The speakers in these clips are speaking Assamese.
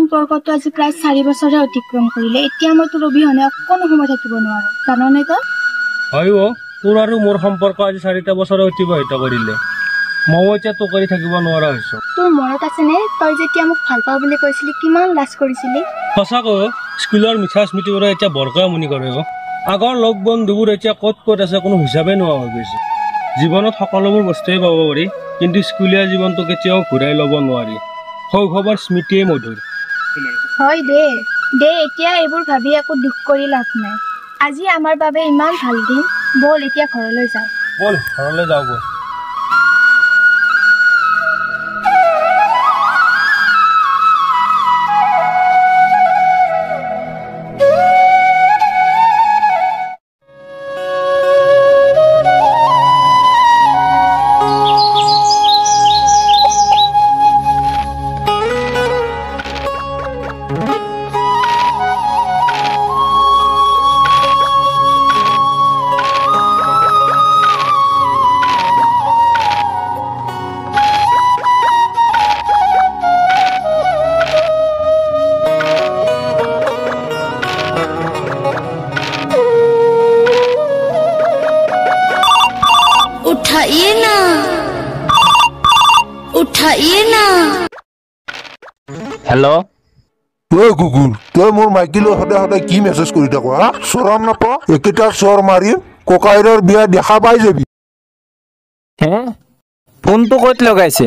সম্পৰ্কটো আজি প্ৰায় 4 বছৰে অতিক্ৰম কৰিলে। এতিয়া মই তোৰ অবিহনে অকণো সময় থাকিব নোৱাৰো, জাননে তই? হয় অ, তোৰ আৰু মোৰ সম্পৰ্ক আজি 4টা বছৰে অতিবাহিত কৰিলে। মই এতিয়া তোক কৰি থাকিব নোৱাৰা হৈছো। তোৰ মনত আছেনে তই যেতিয়া মোক ভাল পাওঁ বুলি কৈছিলি কিমান লাজ কৰিছিলি? সঁচাকৈ স্কুলৰ মিঠা স্মৃতিবোৰে এতিয়া বৰকৈ আমনি কৰে। আগৰ লগ বন্ধুবোৰ এতিয়া ক'ত ক'ত আছে কোনো হিচাপে নোহোৱা হৈ গৈছে। জীৱনত সকলোবোৰ বস্তুৱেই পাব পাৰি, কিন্তু স্কুলীয়া জীৱনটো কেতিয়াও ঘূৰাই ল'ব নোৱাৰি। শৈশৱৰ স্মৃতিয়ে মধুৰ। হয় দে এতিয়া এইবোৰ ভাবি একো দুখ কৰি লাভ নাই। আজি আমাৰ বাবে ইমান ভাল দিন, বল এতিয়া ঘৰলৈ যাওঁ। বল ঘৰলৈ যাওঁ বল। उठाइए ना। हेलो ओए गुगुल, तई मोर माइकिलो हदे हदे की मेसेज करि थाक हा? सराम नापा एकेटा सर मारिम कोकाइरर बिया देखा पाइ जाबि। हे फोन तो कत लगाइছে?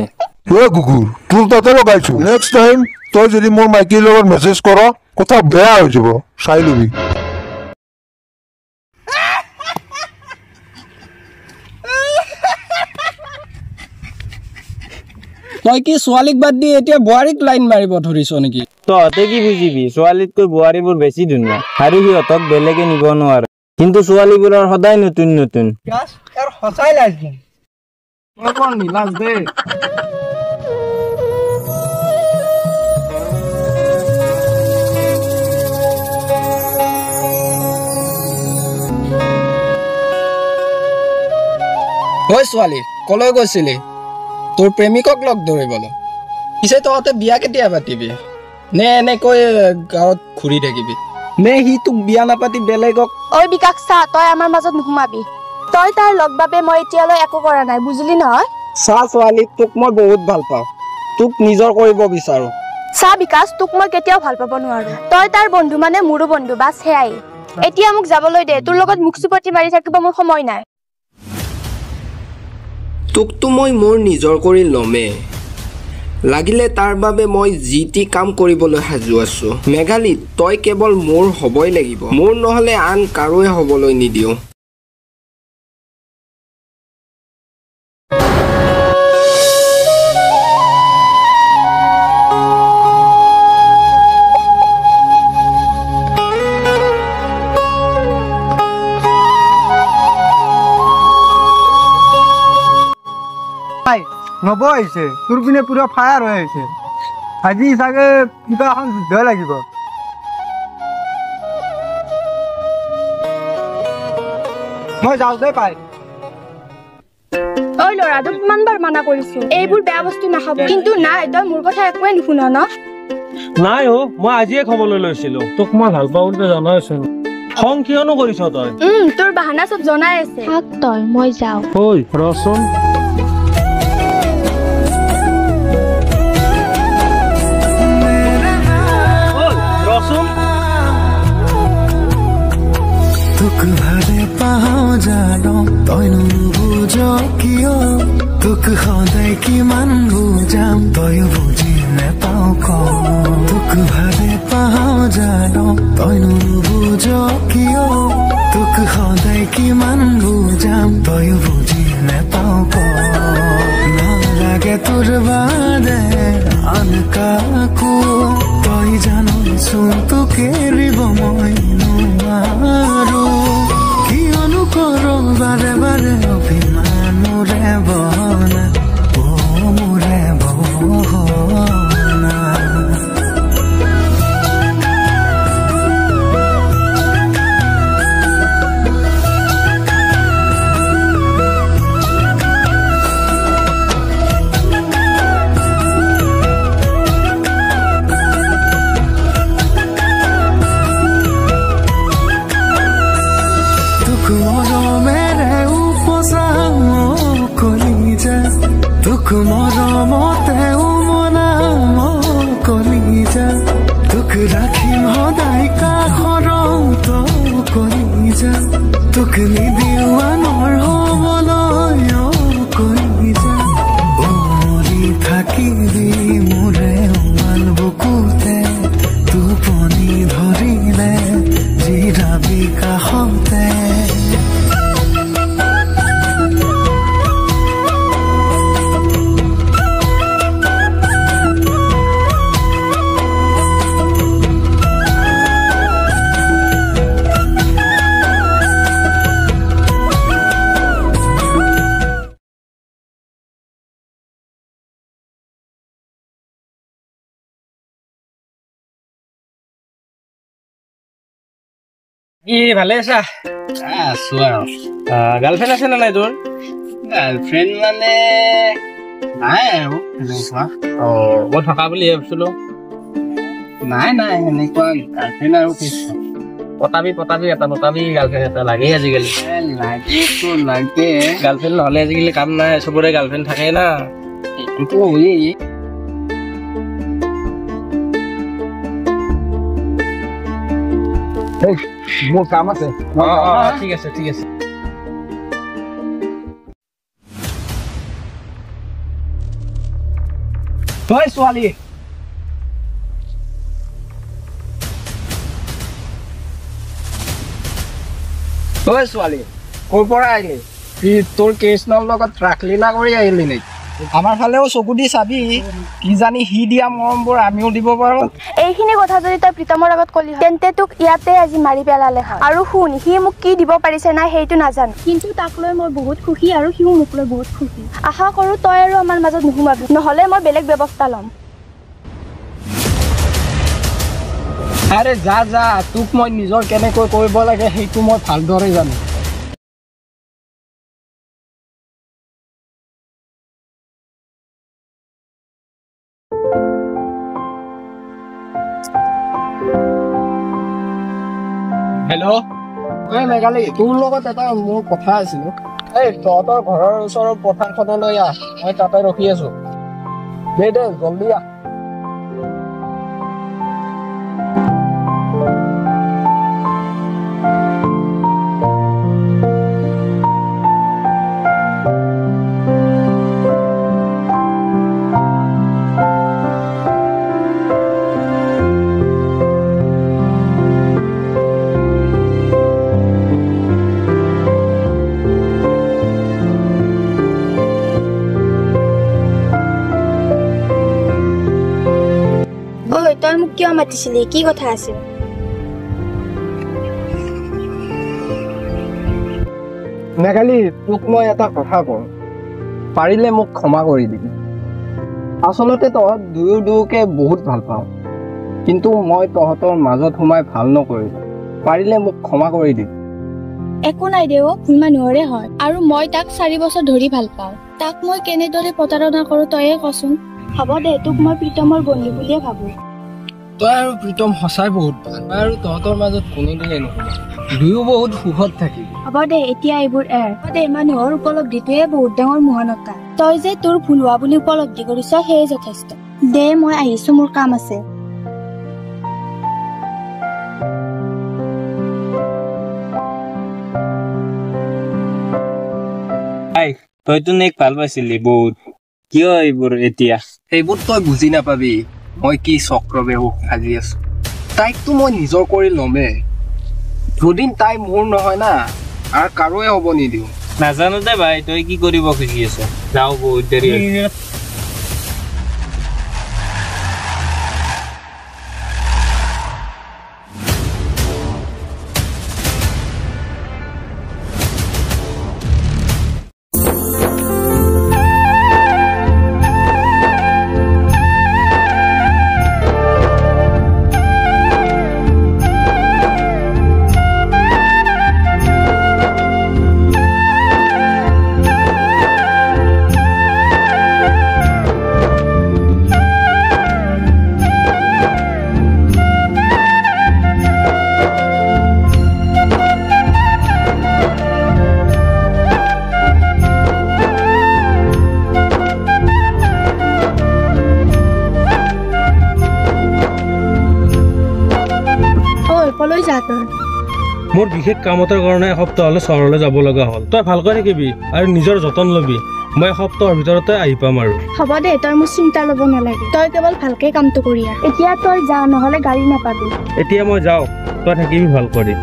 ओए गुगुल, तुर ताते लगाइछु। नेक्स्ट टाइम तई जदि मोर माइकिलो লগত मेसेज कर কথা বেয়া হৈ যাব, চাই লবি। তই কি ছোৱালীক বাদ দি এতিয়া বুৱাৰীক লাইন মাৰিব ধৰিছ নেকি? তহঁতে কি বুজিবি, ছোৱালীতকৈ বুৱাৰীবোৰ বেছি ধুনীয়া আৰু সিহঁতক বেলেগে নিব নোৱাৰে, কিন্তু ছোৱালীবোৰৰ সদায় নতুন নতুন। ইয়াৰ সঁচাই লাজ দিম মই কোন লাজ দে। ঐ ছোৱালী, কলৈ গৈছিলি? তোৰ প্ৰেমিকক লগ ধৰিবলৈ। পিছে তহঁতে বিয়া কেতিয়া পাতিবি? নে এনেকৈ গাঁৱত ঘূৰি থাকিবি? নে সি তোক বিয়া নাপাতি বেলেগক? ঐ বিকাশ চা, তই আমাৰ মাজত নুসুমাবি। তই তাৰ লগ বাবে মই এতিয়ালৈ একো কৰা নাই, বুজিলি নহয়? চা ছোৱালী, তোক মই বহুত ভাল পাওঁ, তোক নিজৰ কৰিব বিচাৰো। চা বিকাশ, তোক মই কেতিয়াও ভাল পাব নোৱাৰো। তই তাৰ বন্ধু মানে মোৰো বন্ধু, বাছ সেয়াই। এতিয়া মোক যাবলৈ দে, তোৰ লগত মুখ চুপতি মাৰি থাকিব মোৰ সময় নাই। তোকতো মই মোৰ নিজৰ কৰি ল'মে, লাগিলে তাৰ বাবে মই যি টি কাম কৰিবলৈ সাজু আছো। মেঘালী, তই কেৱল মোৰ হ'বই লাগিব, মোৰ নহ'লে আন কাৰোৱে হ'বলৈ নিদিওঁ। নব আহিছে, তোৰ পিনে পুৰা ফায়াৰ হৈ আহিছে। আজি চাগে কিবা এখন যুদ্ধ লাগিব। মই যাওঁ দে পাই। ঐ ল'ৰা, তোক কিমান বাৰ মানা কৰিছো এইবোৰ বেয়া বস্তু নাখাব, কিন্তু নাই, তই মোৰ কথা একোৱে নুশুন ন? নাই অ, মই আজিয়ে খাবলৈ লৈছিলো। তোক মই ভাল পাওঁ বুলি জনাইছো, খং কিয়নো কৰিছ তই? তোৰ বাহানা চব জনাই আছে। থাক তই, মই যাওঁ। ঐ ৰচোন। তোক ভালে পাওঁ জানো, তই নুবুজ কিয়? তোক সদায় কিমান বুজাম, তইও বুজি নেপাও ক? তোক ভালে পাওঁ জানো, তই নুবুজ কিয়? তোক সদায় কিমান বুজাম, তইও বুজি নেপাও ক? নালাগে তোৰ বাদে আন কাকো, তই জানচোন তোক এৰিব মই নোৱাৰো। কিয়নো কৰ বাৰে বাৰে অভিমান মোৰে বহনা, অ মোৰে বহনা। মৰমতে উমলাম কলিজা তোক ৰাখিম সদায় কাষৰত কলিজা তোক নিদিও আনৰ হ'বলৈ কলিজা উমলি থাকিবি মোৰে উমাল বুকুতে টোপনি ধৰিলে জিৰাবি কাষতে কি ভালে আছা আছো আৰু গাৰ্লফ্ৰেণ্ড আছে নে নাই তোৰ গাৰ্লফ্ৰেণ্ড মানে নাই আৰু এনেকুৱা মই থকা বুলি ভাবিছিলো নাই এনেকুৱা গাৰ্লফ্ৰেণ্ড আৰু কিছু পতাবি এটা নতাবি গাৰ্লফ্ৰেণ্ড এটা লাগেই আজিকালি লাগে গাৰ্লফ্ৰেণ্ড নহ'লে আজিকালি কাম নাই চবৰে গাৰ্লফ্ৰেণ্ড থাকে না এইটোতো হয়েই মোৰ কাম আছে ঠিক আছে তই ছোৱালী ক'ৰ পৰা আহিলি তোৰ কৃষ্ণৰ লগত ৰাসলীলা কৰি আহিলি নেকি আমাৰ ফালেও চকু দি চাবি কিজানি সি দিয়া মৰমবোৰ আমিও দিব পাৰো এইখিনি কথা যদি তই প্ৰীতমৰ আগত কলি তেন্তে তোক ইয়াতে আজি মাৰি পেলালে হয় আৰু শুন সি মোক কি দিব পাৰিছে নাই সেইটো নাজানো কিন্তু তাক লৈ মই বহুত খুশি আৰু সিও মোক লৈ বহুত খুশি আশা কৰো তই আৰু আমাৰ মাজত নোসোমাবি নহ'লে মই বেলেগ ব্যৱস্থা ল'ম আৰে যা তোক মই নিজৰ কেনেকৈ কৰিব লাগে সেইটো মই ভালদৰে জানো হেল্ল' মেঘালী তোৰ লগত এটা মোৰ কথা আছিল তহঁতৰ ঘৰৰ ওচৰৰ পথাৰখনলৈ আহ মই তাতে ৰখি আছো দে জলদি আহ তই মোক কিয় মাতিছিলি কি কথা আছিল মেঘালী তোক মই এটা কথা কওঁ পাৰিলে মোক ক্ষমা কৰি দিবি আচলতে তহঁত দুয়োকে বহুত ভাল পাওঁ কিন্তু মই তহঁতৰ মাজত সোমাই ভাল নকৰিলো পাৰিলে মোক ক্ষমা কৰি দিবি একো নাই দেও ভুল মানুহৰে হয় আৰু মই তাক 4 বছৰ ধৰি ভাল পাওঁ তাক মই কেনেদৰে প্ৰতাৰণা কৰো তয়ে কচোন হ'ব দে তোক মই প্ৰীতমৰ বন্ধু বুলিয়ে ভাবো তই আৰু প্ৰীতম সঁচাই বহুত ভাল আৰু তহঁতৰ মাজত কোনোদিনে নহয় দুয়ো বহুত সুখত থাকিবি হ'ব দে এতিয়া এইবোৰ এৰ দে মানুহৰ উপলব্ধিটোৱে বহুত ডাঙৰ মহানতা তই যে তোৰ ভুল হোৱা বুলি উপলব্ধি কৰিছ সেয়ে যথেষ্ট দে মই আহিছো মোৰ কাম আছে তইতো নেক ভাল পাইছিলি বহুত কিয় এইবোৰ এতিয়া সেইবোৰ তই বুজি নাপাবি মই কি চক্ৰবেহু সাজি আছো তাইকতো মই নিজৰ কৰি ল'মে যদি তাই মোৰ নহয় না আৰু কাৰোৱে হ'ব নিদিওঁ নাজানো দে ভাই তই কি কৰিব খুজি আছ যাওঁ বহুত দেৰি মোৰ বিশেষ কাম এটাৰ কাৰণে এসপ্তাহ হ'লে চহৰলৈ যাব লগা হ'ল। তই ভালকৈ থাকিবি আৰু নিজৰ যতন ল'বি। মই এসপ্তাহৰ ভিতৰতে আহি পাম আৰু। হ'ব দে, তই মোৰ চিন্তা ল'ব নালাগে। তই কেৱল ভালকে কামটো কৰি আহ। এতিয়া তই যা, নহ'লে গাড়ী নাপাবি। এতিয়া মই যাওঁ, তই থাকিবি ভাল কৰি।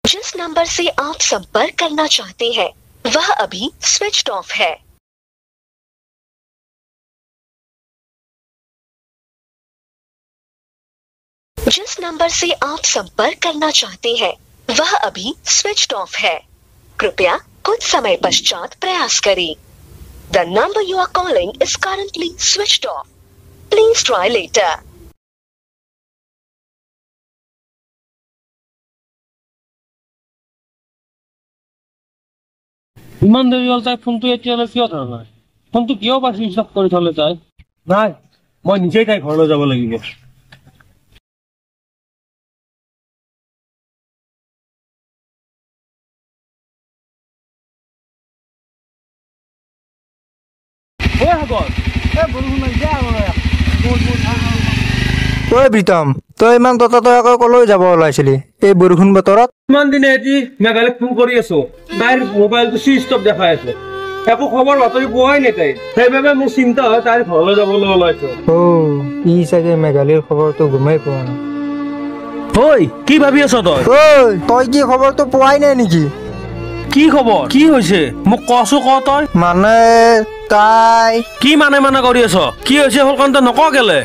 जिस नंबर से आप संपर्क करना चाहते हैं वह अभी स्विच्ड ऑफ है। जिस नंबर से आप संपर्क करना चाहते हैं वह अभी स्विच्ड ऑफ है। कृपया कुछ समय पश्चात प्रयास करें। The number you are calling is currently switched off. Please try later. ইমান দেৰি হ'ল, তাই ফোনটো এতিয়ালৈ কিয় ধৰা নাই? ফোনটো কিয় বা চুইচ অফ কৰি থলে তাই? নাই, মই নিজেই তাই ঘৰলৈ যাব লাগিব। ঐ প্ৰীতম, তই ইমান ততাতয়াকৈ কলৈ যাব ওলাইছিলি এই বৰষুণ বতৰত? ইমান দিনে এটি মেঘালয়ক ফোন কৰি আছো, তাইৰ মোবাইলটো চুইচ অফ দেখাই আছে। একো খবৰ বাতৰি পোৱাই নাই তাই। সেইবাবে মোৰ চিন্তা হয় তাইৰ ঘৰলৈ যাবলৈ ওলাইছো। ই চাগে মেঘালয়ৰ খবৰটো গমেই পোৱা নাই। ঐ, কি ভাবি আছ তই? তই কি খবৰটো পোৱাই নাই নেকি? কি খবৰ? কি হৈছে মোক কছো, ক তই। মানে তাই কি মানে কৰি আছ? কি হৈছে হ'ল কণ্ট নক কেলে?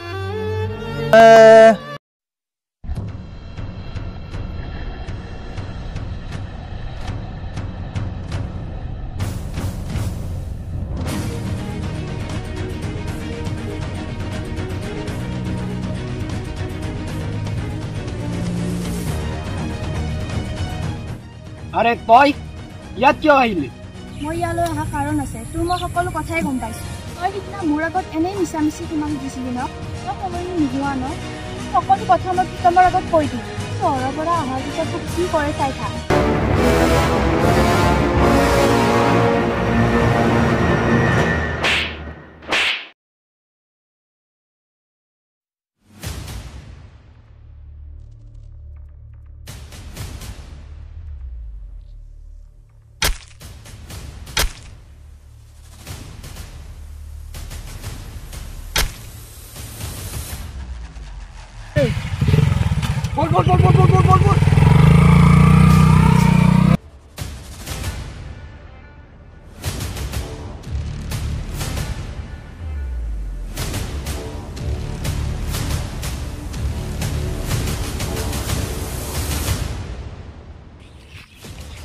আৰে তই ইয়াত কিয় আহিলি? মই ইয়ালৈ অহা কাৰণ আছে। তোৰ মই সকলো কথাই গম পাইছোঁ। তই সিদিনা মোৰ আগত এনেই মিছামিছি তোমাক দিছিলি ন? তই সময়ো নোহোৱা ন? সকলো কথা মই প্ৰীতমৰ আগত কৈ দিম। চহৰৰ পৰা অহাৰ পিছত তোক কি কৰে চাই থাক।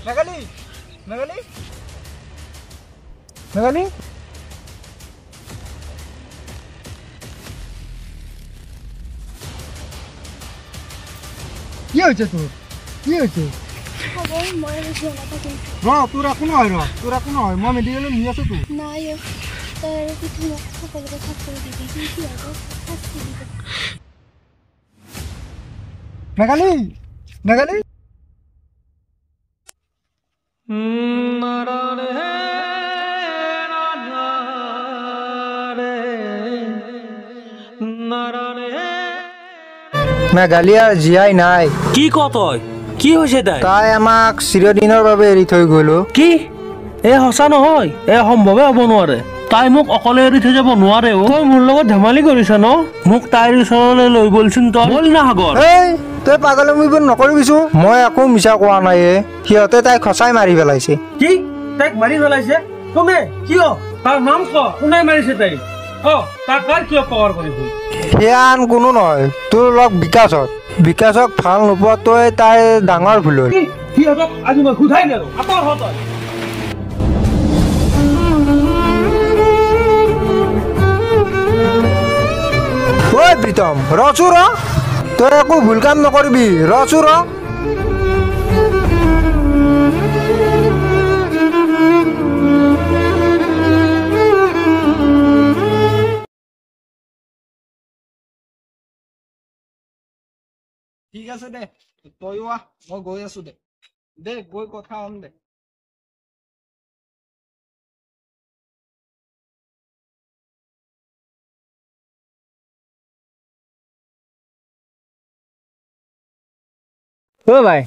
মেঘালী, মেঘালী, মেঘালী, কি হৈছে তোৰ? কি হৈছে? তোৰ একো নহয়, তোৰ একো নহয়। মই মেডিকেলত নি আছো তোৰ। নাই, তই আৰু পৃথিৱীক সকলো কথা কৈ দিবি। কি হ'ব? মেঘালী, মেঘালী, মেঘালী আৰু জীয়াই নাই। কি ক তই? কি হৈছে তাই? তাই আমাক চিৰদিনৰ বাবে এৰি থৈ গ'ল। কি সঁচা নহয়? সম্ভৱে হ'ব নোৱাৰে। তাই মোক অকলে এৰি থৈ যাব নোৱাৰে। তই মোৰ লগত ধেমালি কৰিছ ন? মোক তাইৰ ওচৰলৈ লৈ গ'লচোন। তই বল না সাগৰ। তই পাগলামিবোৰ নকৰিবিছো। মই একো মিছা কোৱা নাই। সিহঁতে তাইক সঁচাই মাৰি পেলাইছে। কি? তাইক মাৰি পেলাইছে? কোনে? কিয়? তাৰ নাম ক। কোনে মাৰিছে তাইক? তাক কাৰ কিয় পাৱাৰ কৰিব? সেয়া আন কোনো নহয়, তোৰ লগ বিকাশক। বিকাশক ভাল নোপোৱা তই তাইৰ ডাঙৰ ভুল হ'ল। সিহঁতক আজি মই সোধাই দিলো। আঁতৰ হ তই। ঐ প্ৰীতম, ৰচো ৰ। তই একো ভুল কাম নকৰিবি। ৰচো ৰ। ঠিক আছে দে তইও আহ মই গৈ আছো দে গৈ কথা হ'ম দে অ ভাই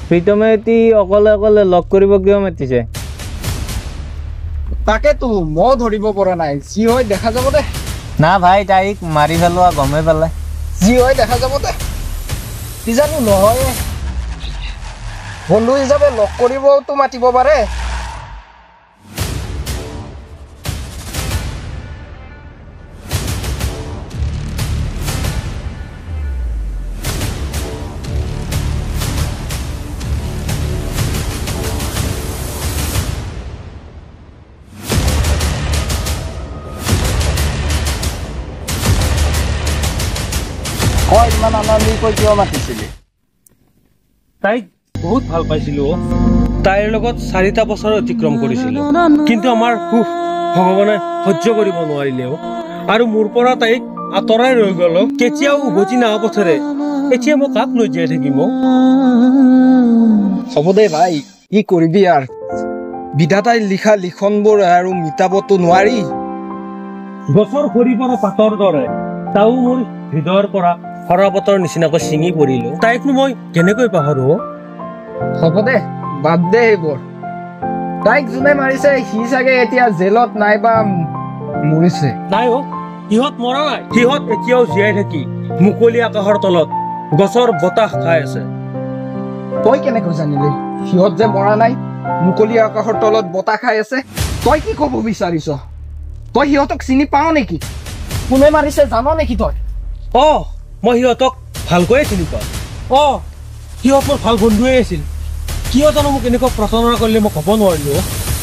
প্ৰীতমে এটি অকলে অকলে লগ কৰিব কিয় মাতিছে তাকেতো মই ধৰিব পৰা নাই যি হয় দেখা যাব দে না ভাই তাইক মাৰি পেলোৱা গমে পেলাই যি হয় দেখা যাব দে কি জানো নহয় বন্ধু হিচাপে লগ কৰিবতো মাতিব পাৰে হয় ইমান আনন্দিকৈ কিয় মাতিছিলি তাইক বহুত ভাল পাইছিলো তাইৰ লগত 4টা বছৰ অতিক্ৰম কৰিছিলো কিন্তু আমাৰ সুখ ভগৱানে সহ্য কৰিব নোৱাৰিলেও আৰু মোৰ পৰা তাইক আঁতৰাই ৰৈ গ'ল কেতিয়াও উভতি নাহা পথেৰে এতিয়া মই কাক লৈ জীয়াই থাকিম হ'ব দে ভাই কি কৰিবি আৰু বিধাতাই লিখা লিখনবোৰ আৰু মিটাবতো নোৱাৰি গছৰ খৰি পৰা পাতৰ দৰে তাও মোৰ হৃদয়ৰ পৰা সৰাপাতৰ নিচিনাকৈ ছিঙি পৰিলো তাইকনো মই কেনেকৈ পাহৰো হ'ব দে বাদ দে এইবোৰ তাইক যোনে মাৰিছে সি চাগে এতিয়া জেলত নাইবা মৰিছে নাই সিহঁত মৰা নাই সিহঁত এতিয়াও জীয়াই থাকি মুকলি আকাশৰ তলত গছৰ বতাহ খাই আছে তই কেনেকৈ জানিলি সিহঁত যে মৰা নাই মুকলি আকাশৰ তলত বতাহ খাই আছে তই কি ক'ব বিচাৰিছ তই সিহঁতক চিনি পাৱ নেকি কোনে মাৰিছে জান নেকি তই মই সিহঁতক ভালকৈয়ে চিনি পাওঁ সিহঁত মোৰ ভাল বন্ধুৱে আছিল কিয় জানো মোক এনেকুৱা প্ৰতাৰণা কৰিলে মই ক'ব নোৱাৰিলো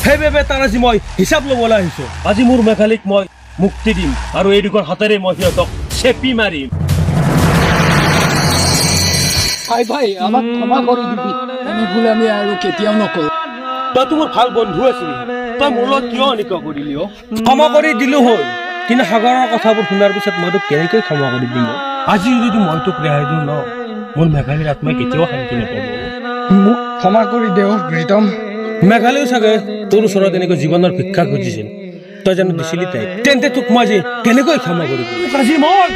সেইবাবে তাৰ আজি মই হিচাপ ল'বলৈ আহিছো আজি মোৰ মেঘালীক মই মুক্তি দিম আৰু এই দুখন হাতেৰে মই সিহঁতক চেপি মাৰিম ভাই আমাক ক্ষমা কৰি দিবি এনে ভুল আমি আৰু কেতিয়াও নকৰোঁ তইতো মোৰ ভাল বন্ধু আছিলি তই মোৰ লগত কিয় এনেকুৱা কৰিলি ক্ষমা কৰি দিলো হ'ল কিন্তু সাগৰৰ কথাবোৰ শুনাৰ পিছত মই তোক কেনেকৈ ক্ষমা কৰি দিম আজি যদি মই তোক ৰেহাই দিওঁ ন মোৰ মেঘালীৰ আত্মাই কেতিয়াও শান্তি নাপাব মোক ক্ষমা কৰি দে প্ৰীতম মেঘালীও চাগে তোৰ ওচৰত এনেকৈ জীৱনৰ ভিক্ষা খুজিছিল তই জানো দিছিলি তাইক তেন্তে তোক মই আজি কেনেকৈ ক্ষমা কৰি দিম আজি মই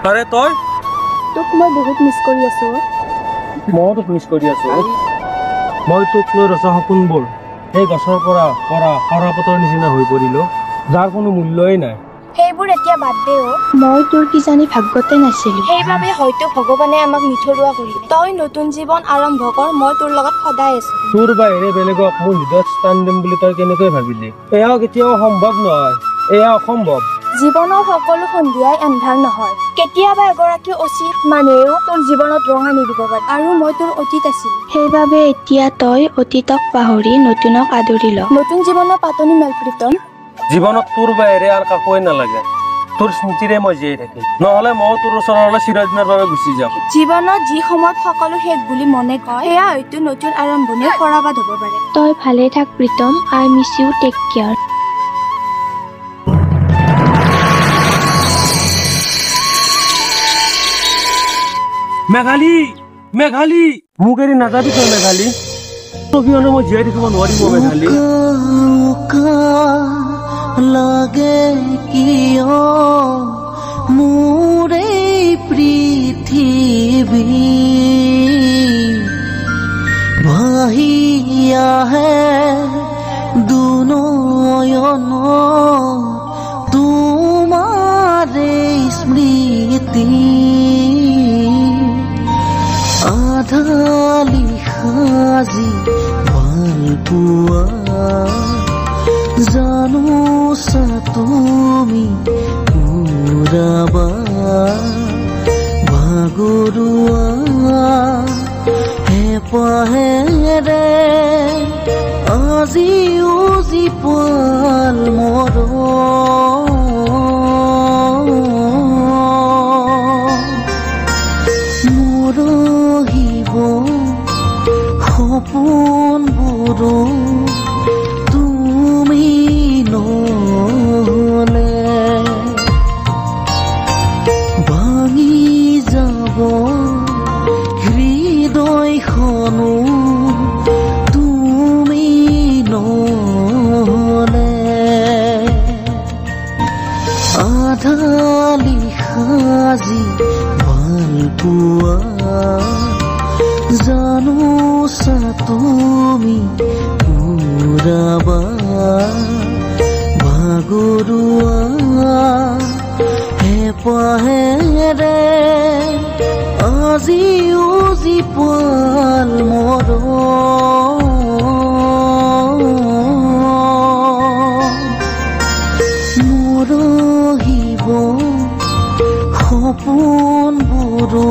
আৰে তই তোক মই বহুত মিছ কৰি আছো মই তোক মিছ কৰি আছো মই তোক লৈ ৰচা সপোনবোৰ সেই গছৰ পৰা পৰা সৰাপাতৰ নিচিনা হৈ পৰিলো যাৰ কোনো মূল্যই নাই সেইবোৰ এতিয়া বাদ দে মই তোৰ কিজানি ভাগ্যতে নাছিলো সেইবাবে হয়তো ভগৱানে আমাক নিথৰুৱা কৰিলে তই নতুন জীৱন আৰম্ভ কৰ মই তোৰ লগত সদায় আছো তোৰ বাহিৰে বেলেগক মোৰ হৃদয়ত স্থান দিম বুলি তই কেনেকৈ ভাবিলি এয়াও কেতিয়াও সম্ভৱ নহয় এয়া অসম্ভৱ জীৱনৰ সকলো সন্ধিয়াই এন্ধাৰ নহয় কেতিয়াবা এগৰাকী অচিত মানুহেও তোৰ জীৱনত ৰং আনি দিব পাৰে আৰু মই তোৰ অতীত আছিলো সেইবাবে এতিয়া তই অতীতক পাহৰি নতুনক আদৰি ল নতুন জীৱনৰ পাতনি মেল প্ৰীতম জীৱনত তোৰ বাহিৰে আৰু কাকোৱে নালাগে তোৰ স্মৃতিৰে মই জীয়াই থাকিম নহ'লে মই তোৰ ওচৰলৈ চিৰদিনৰ বাবে গুচি যাম জীৱনত যি সময়ত সকলো শেষ বুলি মনে কয় সেয়া হয়তো নতুন আৰম্ভণিৰ পৰাবাদ হ'ব পাৰে তই ভালে থাক Pritam I miss you take care Meghali Meghali মোক এৰি নাযাবি তই মেঘালী অবিহনে মই জীয়াই থাকিব নোৱাৰিম মেঘালী লাগে কিয় মোৰে পৃথিৱী ভাহি আহে দুনয়ন তোমাৰে স্মৃতি আধালি সাজি ভাল পোৱা জানো চা তুমি পুৰাবা ভাগৰুৱা হেঁপাহেৰে আজিও জীপাল মৰহিব সপোনবোৰো তুমি নহ'লে ভাঙি যাব হৃদয়খনো তুমি নহ'লে আধালি সাজি ভাল পোৱা জানো চা তুমি পুৰাবা ভাগৰুৱা হেঁপাহেৰে আজিও জীপাল মৰহিব সপোনবোৰো